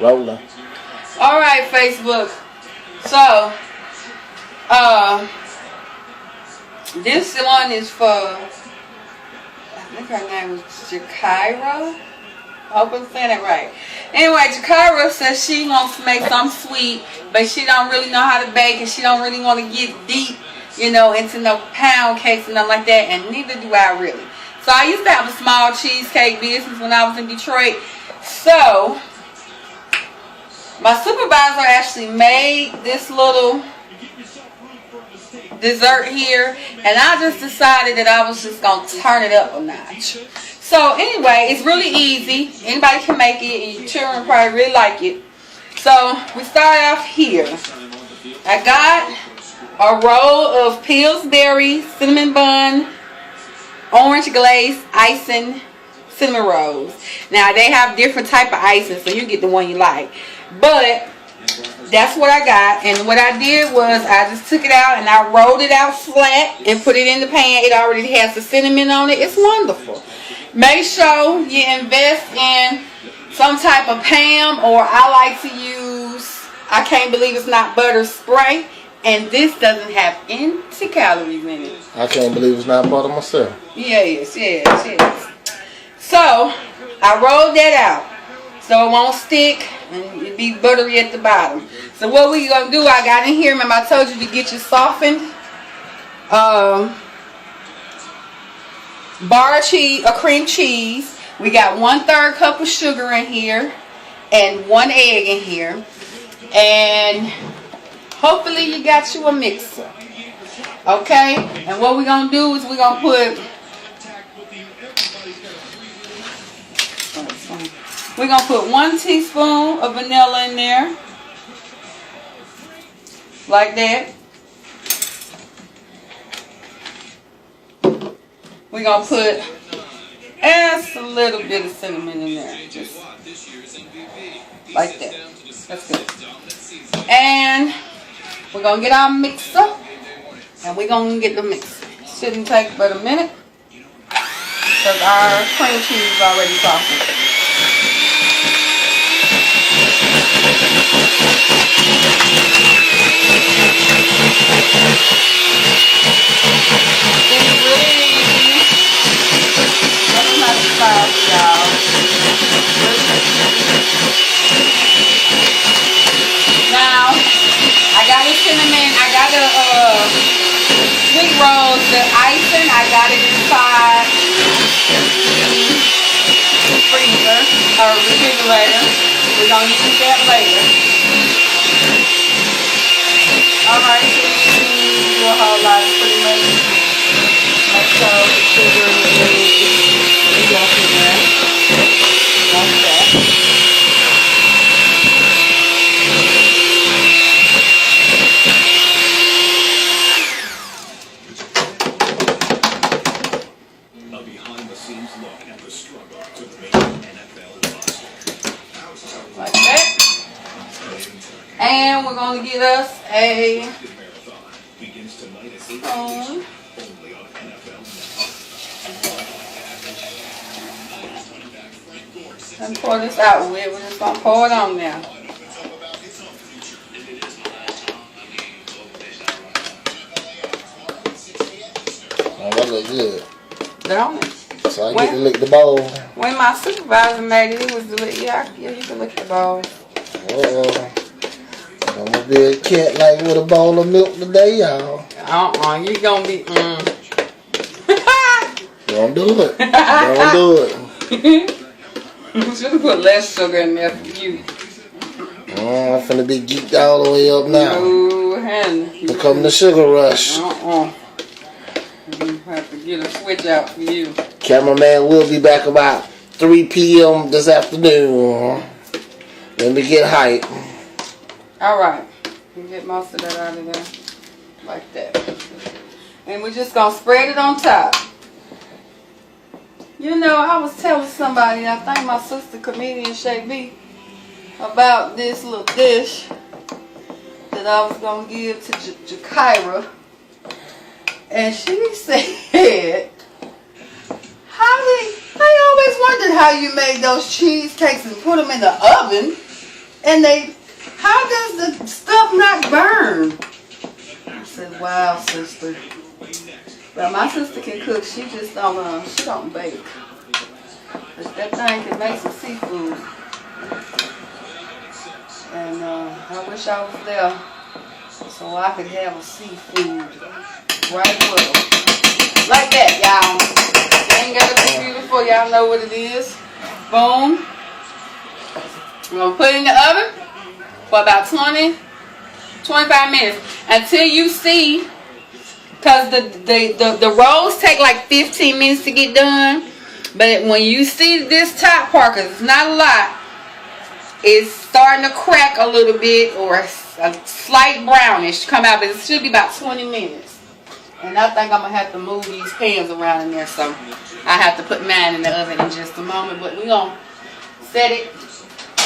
Rolling. All right, Facebook. So, this one is for, I think her name was Jakira. I hope I'm saying it right. Anyway, Jakira says she wants to make something sweet, but she don't really know how to bake, and she don't really want to get deep, into no pound cakes and nothing like that, and neither do I really. So I used to have a small cheesecake business when I was in Detroit. So my supervisor actually made this little dessert here, and I just decided that I was just going to turn it up a notch. So anyway, it's really easy. Anybody can make it, and your children probably really like it. So we start off here. I got a roll of Pillsbury cinnamon bun, orange glaze icing cinnamon rolls. Now they have different type of icing, so you get the one you like. But that's what I got, and what I did was I just took it out and I rolled it out flat and put it in the pan. It already has the cinnamon on it. It's wonderful. Make sure you invest in some type of Pam, or I like to use, I can't believe it's not butter spray, and this doesn't have any calories in it. I can't believe it's not butter myself. Yes. So I rolled that out so it won't stick and it be buttery at the bottom. So what we gonna do, I got in here, remember I told you to get your softened bar cheese or cream cheese. We got 1/3 cup of sugar in here and 1 egg in here, and hopefully you got you a mixer. Okay, and what we're gonna do is we're gonna put We're going to put 1 teaspoon of vanilla in there. Like that. We're going to put just a little bit of cinnamon in there. Just like that. That's good. And we're going to get our mixer. And we're going to get the mixer. Shouldn't take but a minute, because our cream cheese is already softened. It's really easy. That's not fast, y'all. Now, I got a cinnamon. I got a sweet rolls, the icing. I got it inside the freezer or refrigerator. We're going to use that later. Alright, so you can do a whole lot, pretty much. Make sure the sugar and the egg is up in there. Like that. A behind-the-scenes look at the struggle to make NFL roster. Like that. And we're going to get us a spoon. And pour this out with. We're just going to pour it on there. Oh, that looks good. Don't it? So I get to lick the bowl. When my supervisor made it, he was yeah, you can lick the bowl. I'm gonna be a cat like with a bowl of milk today, y'all. You gonna be Don't do it. Don't do it. You should have put less sugar in there for you. I'm finna be geeked all the way up now. No, honey. Become the sugar rush. You have to get a switch out for you. Cameraman will be back about 3 p.m. this afternoon. Let me get hype. Alright. You get most of that out of there. Like that. And we're just going to spread it on top. I was telling somebody, I think my sister, comedian Shay B, about this little dish that I was going to give to Jakira. And she said, I always wondered how you made those cheesecakes and put them in the oven. And how does the stuff not burn? I said, wow, sister. But my sister can cook. She just don't. She don't bake. But that thing can make some seafood. And I wish I was there so I could have a seafood right with them. Like that, y'all. It ain't gotta be beautiful. Y'all know what it is. Boom. We're gonna put it in the oven for about 20-25 minutes until you see, because the rolls take like 15 minutes to get done. But when you see this top part, because it's not a lot, it's starting to crack a little bit or a slight brownish come out, but it should be about 20 minutes. And I think I'm going to have to move these pans around in there, so I have to put mine in the oven in just a moment. But we're going to set it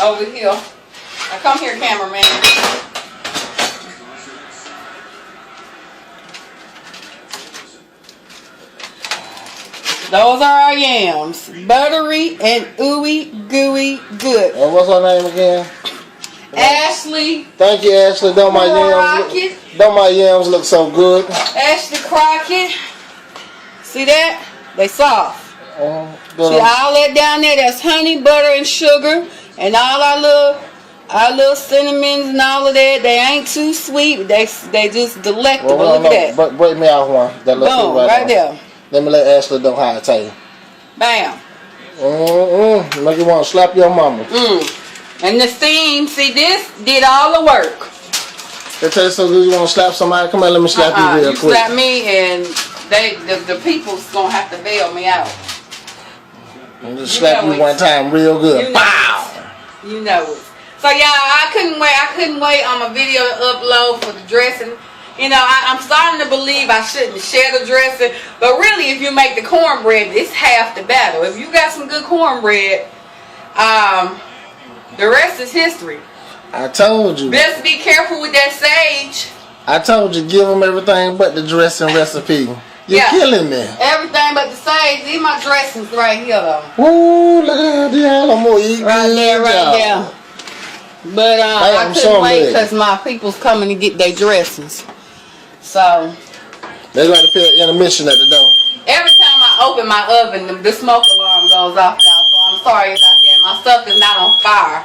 over here. Now come here, cameraman. Those are our yams. Buttery and ooey gooey good. And what's her name again? Ashley. Thank you, Ashley. Don't my yams look so good? Ashley Crockett. See that? They soft. See all that down there? That's honey, butter, and sugar. And all our little cinnamons and all of that. They ain't too sweet. They just delectable. Look at that. Break me off one. That boom, right there. Let me let Ashley know how to tell you. Bam. Make you want to slap your mama. And the steam, see this did all the work. It tastes so good you want to slap somebody? Come on, let me slap you real quick. You slap me and the people's going to have to bail me out. I'm just slap you one time real good. Pow! You know it. So y'all, I couldn't wait on my video to upload for the dressing. You know, I'm starting to believe I shouldn't share the dressing. But really, if you make the cornbread, it's half the battle. If you got some good cornbread, the rest is history. I told you. Best be careful with that sage. I told you, give them everything but the dressing recipe. You're killing me. Everything but the sage. These my dressings right here, though. Ooh, look at that. I'm going to eat right there, right there. But I couldn't wait because my people's coming to get their dressings. So they're going to put an intermission at the door. Every time I open my oven, the smoke alarm goes off, y'all. So I'm sorry about that. My stuff is not on fire.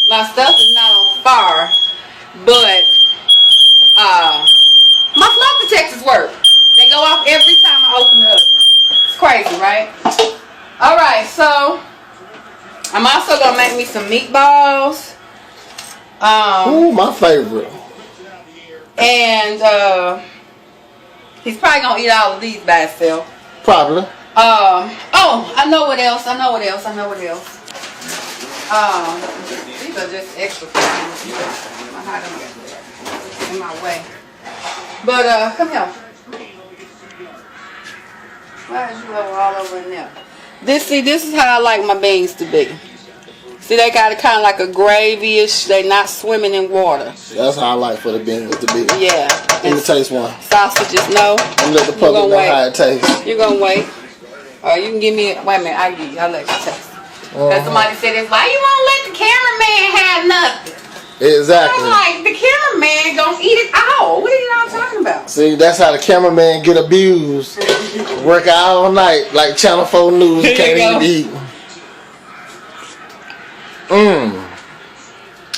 My stuff is not on fire, but my smoke detectors work. They go off every time I open the oven. It's crazy, right? All right, so I'm also gonna make me some meatballs. Ooh, my favorite. And he's probably gonna eat all of these by himself. Probably. Oh, I know what else. These are just extra things. In my way. But come here. Why is you all over in there? This is how I like my beans to be. See, they got it kind of like a gravy-ish. They not swimming in water. That's how I like for the beans to be. Yeah. Let me taste one. Sausages, no. And let the public know how it tastes. You're going to wait. Or you can give me, wait a minute, I'll let you taste. Because somebody said this, why you won't let the cameraman have nothing? Exactly. I'm like, the cameraman don't eat it all. What are you all talking about? See, that's how the cameraman get abused. Work out all night like Channel 4 News. Can't even eat.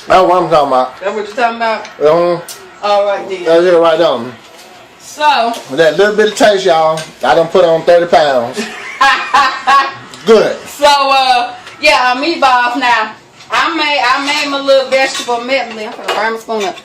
That's what I'm talking about. That's what you're talking about? All right, then. That's it right on. So. With that little bit of taste, y'all, I done put on 30 pounds. Good. So, yeah, meatballs now. I made my little vegetable medley. I'm gonna burn my spoon up.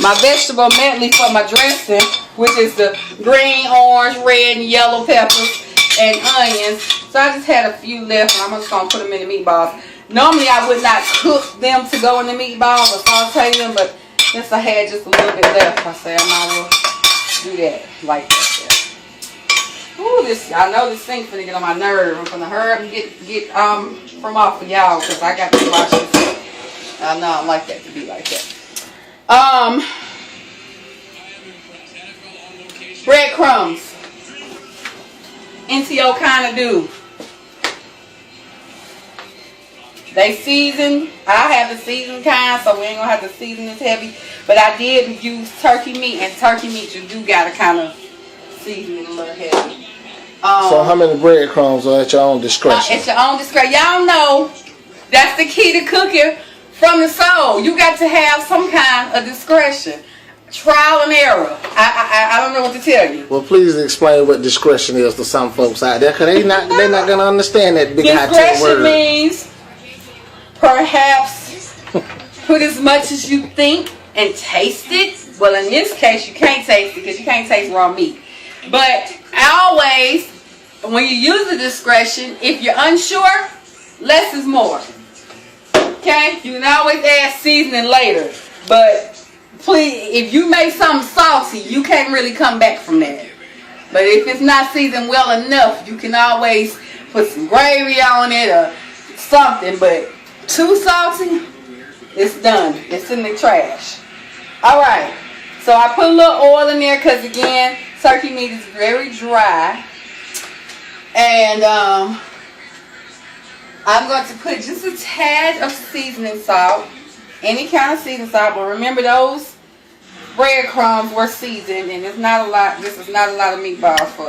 My vegetable medley for my dressing, which is the green, orange, red, and yellow peppers and onions. So I just had a few left, and I'm just gonna put them in the meatballs. Normally I would not cook them to go in the meatballs or saute them, but since I had just a little bit left, I said I might as well do that like that. Ooh, I know this thing's finna get on my nerve. I'm finna hurry up and get from off of y'all because I got to watch this. I know I don't like that to be like that. Breadcrumbs. NTO kinda do. They season. I have the seasoned kind, so we ain't gonna have to season this heavy. But I did use turkey meat, and turkey meat you do gotta kind of season it a little heavy. So how many breadcrumbs are at your own discretion? It's your own discretion. Y'all know that's the key to cooking from the soul. You got to have some kind of discretion. Trial and error. I don't know what to tell you. Well, please explain what discretion is to some folks out there, because they're not gonna understand that big high tech word. Discretion means perhaps put as much as you think and taste it. Well, in this case, you can't taste it because you can't taste raw meat. But always, when you use the discretion, if you're unsure, less is more. Okay? You can always add seasoning later. But please, if you make something salty, you can't really come back from that. But if it's not seasoned well enough, you can always put some gravy on it or something. But too salty, it's done. It's in the trash. Alright. So I put a little oil in there because, again, turkey meat is very dry. And I'm going to put just a tad of seasoning salt. Any kind of seasoning salt. But remember, those breadcrumbs were seasoned. And it's not a lot. This is not a lot of meatballs for